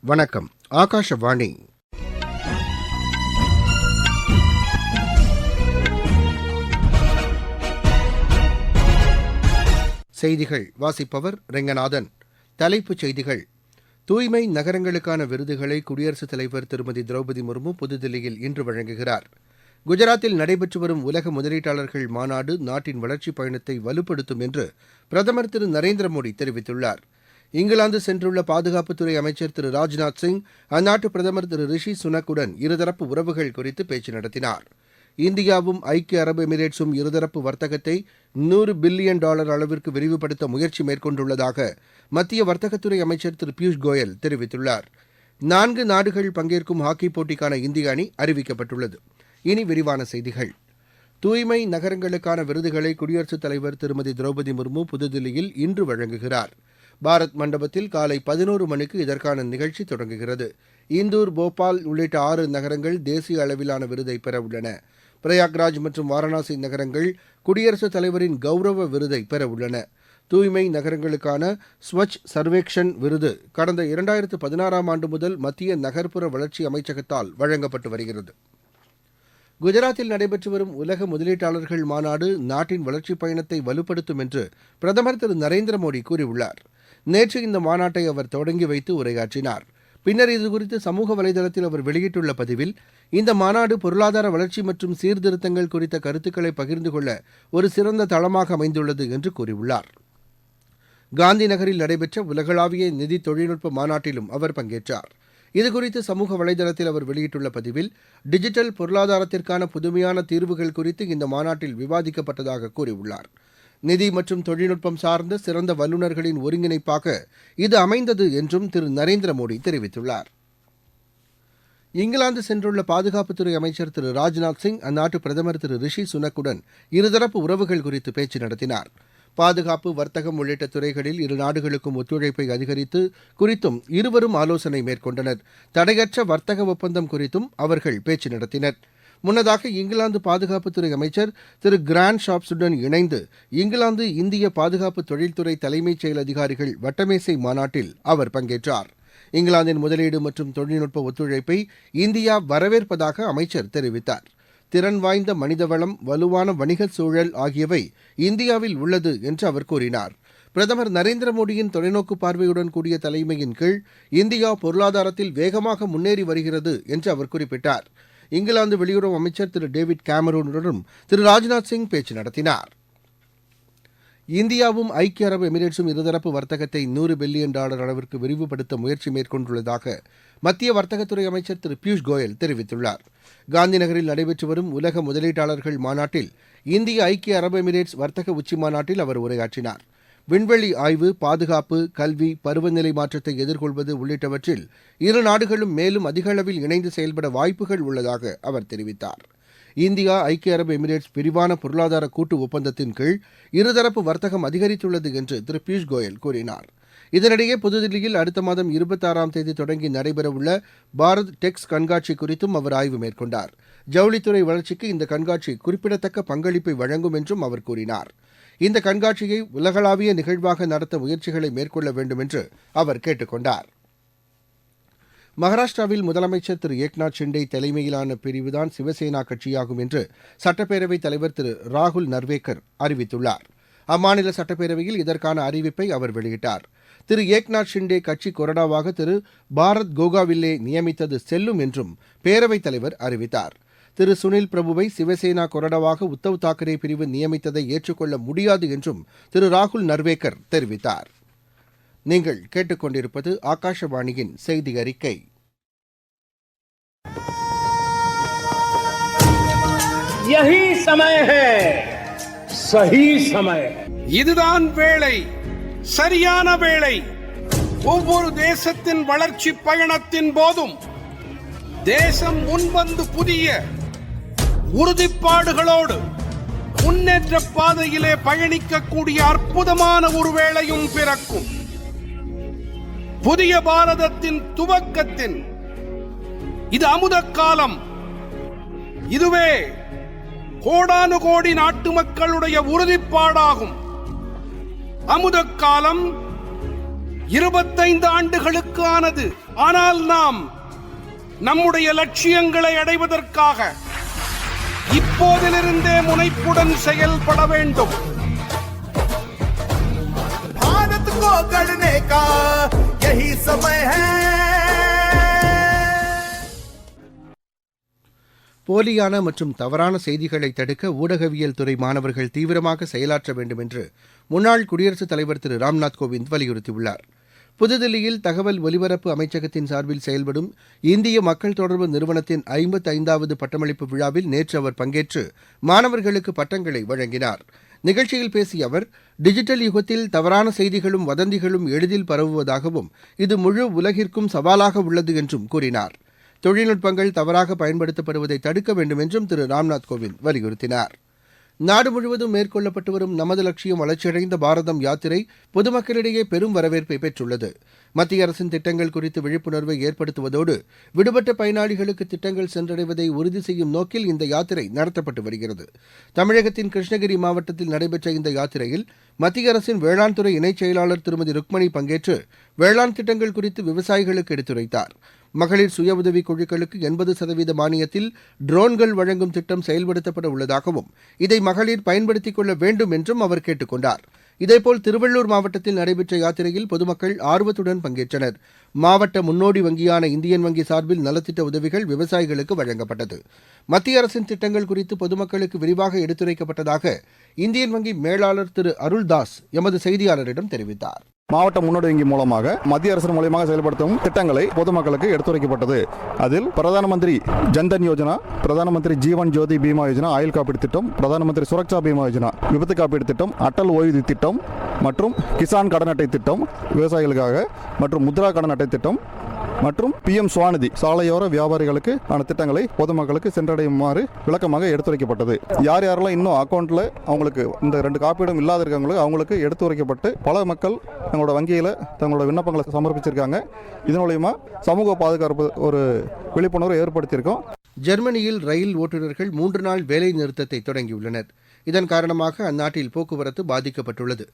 வணக்கம். ஆகாஷவாணி. செய்திகள் வாசிப்பவர் ரெங்கநாதன். தலைப்புச் செய்திகள். தூய்மை நகரங்களுக்கான விருதுகளை குடியரசுத் தலைவர் திருமதி திரௌபதி முர்மு புதுதில்லியில் இன்று வழங்குகிறார். குஜராத்தில் நடைபெற்று வரும் உலக முதலீட்டாளர்கள் மாநாடு நாட்டின் வளர்ச்சிப் பயணத்தை வலுப்படுத்தும் என்று பிரதமர் திரு நரேந்திர மோடி தெரிவித்துள்ளார். இங்கிலாந்து சென்றுள்ள பாதுகாப்புத்துறை அமைச்சர் திரு ராஜ்நாத் சிங் அந்நாட்டு பிரதமர் திரு ரிஷி சுனக்குடன் இருதரப்பு உறவுகள் குறித்து பேச்சு நடத்தினார். இந்தியாவும் ஐக்கிய அரபு எமிரேட்ஸும் இருதரப்பு வர்த்தகத்தை $100 பில்லியன் அளவிற்கு விரிவுபடுத்த முயற்சி மேற்கொண்டுள்ளதாக மத்திய வர்த்தகத்துறை அமைச்சர் திரு பியூஷ் கோயல் தெரிவித்துள்ளார். 4 நாடுகள் பங்கேற்கும் ஹாக்கி போட்டிக்கான இந்திய அணி அறிவிக்கப்பட்டுள்ளது. இனி விரிவான செய்திகள். தூய்மை நகரங்களுக்கான விருதுகளை குடியரசுத் தலைவர் திருமதி திரௌபதி முர்மு புதுதில்லியில் இன்று வழங்குகிறார். பாரத் மண்டபத்தில் காலை 11 மணிக்கு இதற்கான நிகழ்ச்சி தொடங்குகிறது. இந்தூர், போபால் உள்ளிட்ட 6 நகரங்கள் தேசிய அளவிலான விருதை பெறவுள்ளன. பிரயாக்ராஜ் மற்றும் வாரணாசி நகரங்கள் குடியரசுத் தலைவரின் கௌரவ விருதை பெறவுள்ளன. தூய்மை நகரங்களுக்கான ஸ்வச் சர்வேக்ஷன் விருது கடந்த 2016ஆம் ஆண்டு முதல் மத்திய நகர்ப்புற வளர்ச்சி அமைச்சகத்தால் வழங்கப்பட்டு வருகிறது. குஜராத்தில் நடைபெற்று வரும் உலக முதலீட்டாளர்கள் மாநாடு நாட்டின் வளர்ச்சிப் பயணத்தை வலுப்படுத்தும் என்று பிரதமர் திரு நரேந்திர மோடி கூறியுள்ளார். நேற்று இந்த மாநாட்டை அவர் தொடங்கி வைத்து உரையாற்றினார். பின்னர் இதுகுறித்து சமூக வலைதளத்தில் அவர் வெளியிட்டுள்ள பதிவில், இந்த மாநாடு பொருளாதார வளர்ச்சி மற்றும் சீர்திருத்தங்கள் குறித்த கருத்துக்களை பகிர்ந்து கொள்ள ஒரு சிறந்த தளமாக அமைந்துள்ளது என்று கூறியுள்ளார். காந்தி நகரில் நடைபெற்ற உலகளாவிய நிதி தொழில்நுட்ப மாநாட்டிலும் அவர் பங்கேற்றார். இதுகுறித்து சமூக வலைதளத்தில் அவர் வெளியிட்டுள்ள பதிவில், டிஜிட்டல் பொருளாதாரத்திற்கான புதுமையான தீர்வுகள் குறித்து இந்த மாநாட்டில் விவாதிக்கப்பட்டதாக கூறியுள்ளார். நிதி மற்றும் தொழில்நுட்பம் சார்ந்த சிறந்த வல்லுநர்களின் ஒருங்கிணைப்பாக இது அமைந்தது என்றும் திரு நரேந்திர மோடி தெரிவித்துள்ளார். இங்கிலாந்து சென்றுள்ள பாதுகாப்புத்துறை அமைச்சர் திரு ராஜ்நாத் சிங் அந்நாட்டு பிரதமர் திரு ரிஷி சுனக்குடன் இருதரப்பு உறவுகள் குறித்து பேச்சு நடத்தினார். பாதுகாப்பு, வர்த்தகம் உள்ளிட்ட துறைகளில் இரு நாடுகளுக்கும் ஒத்துழைப்பை அதிகரித்து குறித்தும் இருவரும் ஆலோசனை மேற்கொண்டனர். தடையற்ற வர்த்தக ஒப்பந்தம் குறித்தும் அவர்கள் பேச்சு நடத்தினர். முன்னதாக இங்கிலாந்து பாதுகாப்புத்துறை அமைச்சர் திரு கிராண்ட் ஷாப்ஸுடன் இணைந்து இங்கிலாந்து இந்திய பாதுகாப்பு தொழில்துறை தலைமைச் செயல் அதிகாரிகள் வட்டமேசை மாநாட்டில் அவர் பங்கேற்றார். இங்கிலாந்தின் முதலீடு மற்றும் தொழில்நுட்ப ஒத்துழைப்பை இந்தியா வரவேற்பதாக அமைச்சர் தெரிவித்தார். திறன் வாய்ந்த மனிதவளம், வலுவான வணிக சூழல் ஆகியவை இந்தியாவில் உள்ளது என்று அவர் கூறினார். பிரதமர் நரேந்திர மோடியின் தொலைநோக்கு பார்வையுடன் கூடிய தலைமையின் கீழ் இந்தியா பொருளாதாரத்தில் வேகமாக முன்னேறி வருகிறது என்று அவர் குறிப்பிட்டார். இங்கிலாந்து வெளியுறவு அமைச்சர் திரு டேவிட் கேமரூனுடனும் திரு ராஜ்நாத் சிங் பேச்சு நடத்தினார். இந்தியாவும் ஐக்கிய அரபு எமிரேட்ஸும் இருதரப்பு வர்த்தகத்தை $100 பில்லியன் அளவிற்கு விரிவுபடுத்த முயற்சி மேற்கொண்டுள்ளதாக மத்திய வர்த்தகத்துறை அமைச்சர் திரு பியூஷ் கோயல் தெரிவித்துள்ளார். காந்தி நகரில் நடைபெற்று வரும் உலக முதலீட்டாளர்கள் மாநாட்டில் இந்திய ஐக்கிய அரபு எமிரேட்ஸ் வர்த்தக உச்சி மாநாட்டில் அவர் உரையாற்றினார். விண்வெளி ஆய்வு, பாதுகாப்பு, கல்வி, பருவநிலை மாற்றத்தை எதிர்கொள்வது உள்ளிட்டவற்றில் இரு நாடுகளும் மேலும் அதிக அளவில் இணைந்து செயல்பட வாய்ப்புகள் உள்ளதாக அவர் தெரிவித்தார். இந்தியா ஐக்கிய அரபு எமிரேட்ஸ் விரிவான பொருளாதார கூட்டு ஒப்பந்தத்தின் கீழ் இருதரப்பு வர்த்தகம் அதிகரித்துள்ளது என்று திரு பியூஷ் கோயல் கூறினார். இதனிடையே புதுதில்லியில் அடுத்த மாதம் 26ஆம் தேதி தொடங்கி நடைபெறவுள்ள பாரத் டெக்ஸ் கண்காட்சி குறித்தும் அவர் ஆய்வு மேற்கொண்டார். ஜவுளித்துறை வளர்ச்சிக்கு இந்த கண்காட்சி குறிப்பிடத்தக்க பங்களிப்பை வழங்கும் என்றும் அவர் கூறினார். இந்த கண்காட்சியை உலகளாவிய நிகழ்வாக நடத்த முயற்சிகளை மேற்கொள்ள வேண்டும் என்று அவர் கேட்டுக் கொண்டார். மகாராஷ்டிராவில் முதலமைச்சர் திரு ஏக்நாத் ஷிண்டே தலைமையிலான பிரிவுதான் சிவசேனா கட்சியாகும் என்று சட்டப்பேரவைத் தலைவர் திரு ராகுல் நர்வேக்கர் அறிவித்துள்ளார். அம்மாநில சட்டப்பேரவையில் இதற்கான அறிவிப்பை அவர் வெளியிட்டார். திரு ஏக்நாத் ஷிண்டே கட்சி கொறடாவாக திரு பாரத் கோகாவில்லே நியமித்தது செல்லும் என்றும் பேரவைத் தலைவர் அறிவித்தார். திரு சுனில் பிரபுவை சிவசேனா கொறடாவாக உத்தவ் தாக்கரே பிரிவு நியமித்ததை ஏற்றுக்கொள்ள முடியாது என்றும் திரு ராகுல் நர்வேக்கர் தெரிவித்தார். நீங்கள் கேட்டுக்கொண்டிருப்பது ஆகாஷவாணியின் செய்தி அறிக்கை. யஹி சமய ஹை, சஹீ சமய. இதுதான் வேளை, சரியான வேளை. ஒவ்வொரு தேசத்தின் வளர்ச்சி பயணத்தின் போதும் தேசம் முன்வந்து புதிய உறுதிப்பாடுகளோடு முன்னேற்ற பாதையிலே பயணிக்கக்கூடிய அற்புதமான ஒரு வேளையும் பிறக்கும். புதிய பாரதத்தின் துவக்கத்தின் இது அமுத காலம். இதுவே கோடானு கோடி நாட்டு மக்களுடைய உறுதிப்பாடாகும். அமுத காலம் 25 ஆண்டுகளுக்கு ஆனது. ஆனால் நாம் நம்முடைய லட்சியங்களை அடைவதற்காக இப்போதிலிருந்தே முனைப்புடன் செயல்பட வேண்டும். भारत को गढ़ने का यही समय है. போலியான மற்றும் தவறான செய்திகளை தடுக்க ஊடகவியல் துறை மாணவர்கள் தீவிரமாக செயலாற்ற வேண்டும் என்று முன்னாள் குடியரசுத் தலைவர் திரு ராம்நாத் கோவிந்த் வலியுறுத்தியுள்ளார். புதுதில்லியில் தகவல் ஒலிபரப்பு அமைச்சகத்தின் சார்பில் செயல்படும் இந்திய மக்கள் தொடர்பு நிறுவனத்தின் 55வது பட்டமளிப்பு விழாவில் நேற்று அவர் பங்கேற்று மாணவர்களுக்கு பட்டங்களை வழங்கினார். நிகழ்ச்சியில் பேசிய அவர், டிஜிட்டல் யுகத்தில் தவறான செய்திகளும் வதந்திகளும் எளிதில் பரவுவதாகவும் இது முழு உலகிற்கும் சவாலாக உள்ளது என்றும் கூறினார். தொழில்நுட்பங்கள் தவறாக பயன்படுத்தப்படுவதை தடுக்க வேண்டும் என்றும் திரு ராம்நாத் கோவிந்த் வலியுறுத்தினார். நாடு முழுவதும் மேற்கொள்ளப்பட்டு வரும் நமது லட்சியம் வளர்ச்சியடைந்த பாரதம் யாத்திரை பொதுமக்களிடையே பெரும் வரவேற்பை பெற்றுள்ளது. மத்திய அரசின் திட்டங்கள் குறித்து விழிப்புணர்வை ஏற்படுத்துவதோடு விடுபட்ட பயனாளிகளுக்கு திட்டங்கள் சென்றடைவதை உறுதி செய்யும் நோக்கில் இந்த யாத்திரை நடத்தப்பட்டு வருகிறது. தமிழகத்தின் கிருஷ்ணகிரி மாவட்டத்தில் நடைபெற்ற இந்த யாத்திரையில் மத்திய அரசின் வேளாண் துறை இணைச் செயலாளர் திருமதி ருக்மணி பங்கேற்று வேளாண் திட்டங்கள் குறித்து விவசாயிகளுக்கு எடுத்துரைத்தார். மகளிர் சுய உதவிக் குழுக்களுக்கு 80% மானியத்தில் ட்ரோன்கள் வழங்கும் திட்டம் செயல்படுத்தப்பட உள்ளதாகவும் இதை மகளிர் பயன்படுத்திக் கொள்ள வேண்டும் என்றும் அவர் கேட்டுக் கொண்டார். இதேபோல் திருவள்ளூர் மாவட்டத்தில் நடைபெற்ற யாத்திரையில் பொதுமக்கள் ஆர்வத்துடன் பங்கேற்றனர். மாவட்ட முன்னோடி வங்கியான இந்தியன் வங்கி சார்பில் நலத்திட்ட உதவிகள் விவசாயிகளுக்கு வழங்கப்பட்டது. மத்திய அரசின் திட்டங்கள் குறித்து பொதுமக்களுக்கு விரிவாக எடுத்துரைக்கப்பட்டதாக இந்தியன் வங்கி மேலாளர் திரு அருள்தாஸ் எமது செய்தியாளரிடம் தெரிவித்தார். மாவட்ட முன்னோடி வங்கி மூலமாக மத்திய அரசு மூலமாக செயல்படுத்தும் திட்டங்களை பொதுமக்களுக்கு எடுத்துரைக்கப்பட்டது. அதில் பிரதான மந்திரி ஜன்தன் யோஜனா, பிரதான மந்திரி ஜீவன் ஜோதி பீமா யோஜனா ஆயுள் காப்பீடு திட்டம், பிரதான மந்திரி சுரக்ஷா பீமா யோஜனா விபத்து காப்பீடு திட்டம், அட்டல் ஓய்வூதிய திட்டம் மற்றும் கிசான் கடன் அட்டை திட்டம் விவசாயிகளுக்காக மற்றும் முத்ரா கடன் அட்டை திட்டம் மற்றும் PM ஸ்வாநிதி சாலையோர வியாபாரிகளுக்கு ஆன திட்டங்களை பொதுமக்களுக்கு சென்றடையுமாறு விளக்கமாக எடுத்துரைக்கப்பட்டது. யார் யாரெல்லாம் இன்னும் அக்கௌண்ட்டில் அவங்களுக்கு இந்த 2 காப்பீடும் இல்லாத இருக்காங்களோ அவங்களுக்கு எடுத்துரைக்கப்பட்டு பல மக்கள் தங்களோட வங்கியில் தங்களோட விண்ணப்பங்களை சமர்ப்பிச்சிருக்காங்க. இதன் மூலமா சமூக பாதுகாப்பு ஒரு விழிப்புணர்வு ஏற்படுத்தியிருக்கோம். ஜெர்மனியில் ரயில் ஓட்டுநர்கள் 3 நாள் வேலை நிறுத்தத்தை தொடங்கியுள்ளனர். இதன் காரணமாக அந்நாட்டில் போக்குவரத்து பாதிக்கப்பட்டுள்ளது.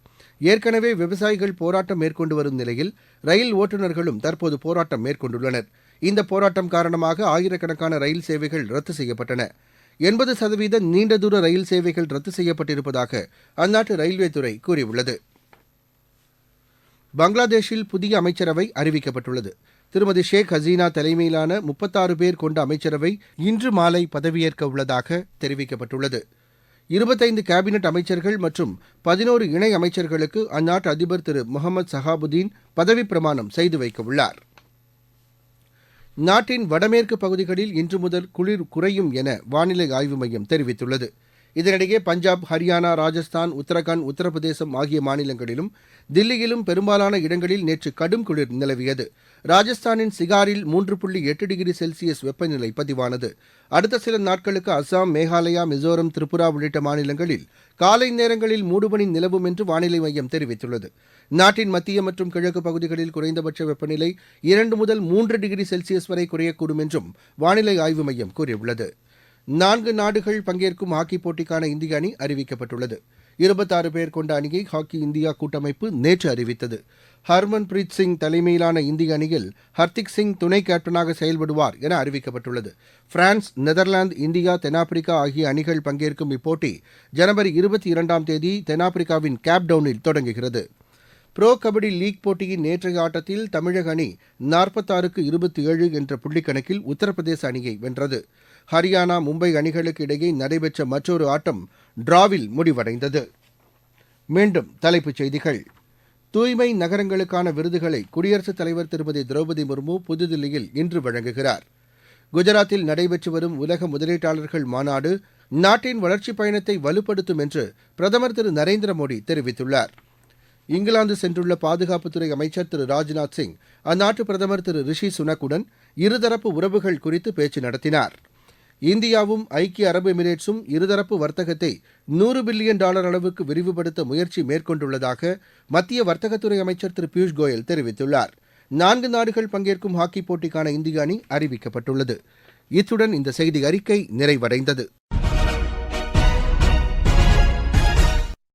ஏற்கனவே விவசாயிகள் போராட்டம் மேற்கொண்டு வரும் நிலையில் ரயில் ஓட்டுநர்களும் தற்போது போராட்டம் மேற்கொண்டுள்ளனர். இந்த போராட்டம் காரணமாக ஆயிரக்கணக்கான ரயில் சேவைகள் ரத்து செய்யப்பட்டன. 80% நீண்ட தூர ரயில் சேவைகள் ரத்து செய்யப்பட்டிருப்பதாக அந்நாட்டு ரயில்வே துறை கூறியுள்ளது. பங்களாதேஷில் புதிய அமைச்சரவை அறிவிக்கப்பட்டுள்ளது. திருமதி ஷேக் ஹசீனா தலைமையிலான 36 பேர் கொண்ட அமைச்சரவை இன்று மாலை பதவியேற்க உள்ளதாக தெரிவிக்கப்பட்டுள்ளது. 25 கேபினெட் அமைச்சர்கள் மற்றும் 11 இணை அமைச்சர்களுக்கு அந்நாட்டு அதிபர் திரு முகமது சஹாபுதீன் பதவிப் பிரமாணம் செய்து வைக்க உள்ளார். நாட்டின் வடமேற்கு பகுதிகளில் இன்று முதல் குளிர் குறையும் என வானிலை ஆய்வு மையம் தெரிவித்துள்ளது. இதனிடையே பஞ்சாப், ஹரியானா, ராஜஸ்தான், உத்தரகாண்ட், உத்தரப்பிரதேசம் ஆகிய மாநிலங்களிலும் தில்லியிலும் பெரும்பாலான இடங்களில் நேற்று கடும் குளிர் நிலவியது. ராஜஸ்தானின் சிகாரில் 3.8 டிகிரி செல்சியஸ் வெப்பநிலை பதிவானது. அடுத்த சில நாட்களுக்கு அஸ்ஸாம், மேகாலயா, மிசோரம், திரிபுரா உள்ளிட்ட மாநிலங்களில் காலை நேரங்களில் மூடுபனி நிலவும் என்று வானிலை மையம் தெரிவித்துள்ளது. நாட்டின் மத்திய மற்றும் கிழக்கு பகுதிகளில் குறைந்தபட்ச வெப்பநிலை 2 முதல் 3 டிகிரி செல்சியஸ் வரை குறையக்கூடும் என்றும் வானிலை ஆய்வு மையம் கூறியுள்ளது. 4 நாடுகள் பங்கேற்கும் ஹாக்கிப் போட்டிக்கான இந்திய அணி அறிவிக்கப்பட்டுள்ளது. 26 பேர் கொண்ட அணியை ஹாக்கி இந்தியா கூட்டமைப்பு நேற்று அறிவித்தது. ஹர்மன்பிரீத் சிங் தலைமையிலான இந்திய அணியில் ஹர்திக் சிங் துணை கேப்டனாக செயல்படுவார் என அறிவிக்கப்பட்டுள்ளது. பிரான்ஸ், நெதர்லாந்து, இந்தியா, தென்னாப்பிரிக்கா ஆகிய அணிகள் பங்கேற்கும் இப்போட்டி ஜனவரி 22ஆம் தேதி தென்னாப்பிரிக்காவின் கேப்டவுனில் தொடங்குகிறது. புரோ கபடி லீக் போட்டியின் நேற்றைய ஆட்டத்தில் தமிழக அணி 46-27 என்ற புள்ளிக்கணக்கில் உத்தரப்பிரதேச அணியை வென்றது. ஹரியானா, மும்பை அணிகளுக்கு இடையே நடைபெற்ற மற்றொரு ஆட்டம் டிராவில் முடிவடைந்தது. மீண்டும் தலைப்புச் செய்திகள். தூய்மை நகரங்களுக்கான விருதுகளை குடியரசுத் தலைவர் திருமதி திரௌபதி முர்மு புதுதில்லியில் இன்று வழங்குகிறார். குஜராத்தில் நடைபெற்று வரும் உலக முதலீட்டாளர்கள் மாநாடு நாட்டின் வளர்ச்சிப் பயணத்தை வலுப்படுத்தும் என்று பிரதமர் திரு நரேந்திர மோடி தெரிவித்துள்ளார். இங்கிலாந்து சென்றுள்ள பாதுகாப்புத்துறை அமைச்சர் திரு ராஜ்நாத் சிங் அந்நாட்டு பிரதமர் திரு ரிஷி சுனக்குடன் இருதரப்பு உறவுகள் குறித்து பேச்சு நடத்தினார். இந்தியாவும் ஐக்கிய அரபு எமிரேட்ஸும் இருதரப்பு வர்த்தகத்தை $100 பில்லியன் அளவுக்கு விரிவுபடுத்த முயற்சி மேற்கொண்டுள்ளதாக மத்திய வர்த்தகத்துறை அமைச்சர் திரு பியூஷ் கோயல் தெரிவித்துள்ளார். 4 நாடுகள் பங்கேற்கும் ஹாக்கிப் போட்டிக்கான இந்திய அணி அறிவிக்கப்பட்டுள்ளது. இத்துடன் இந்த செய்தி அறிக்கை நிறைவடைந்தது.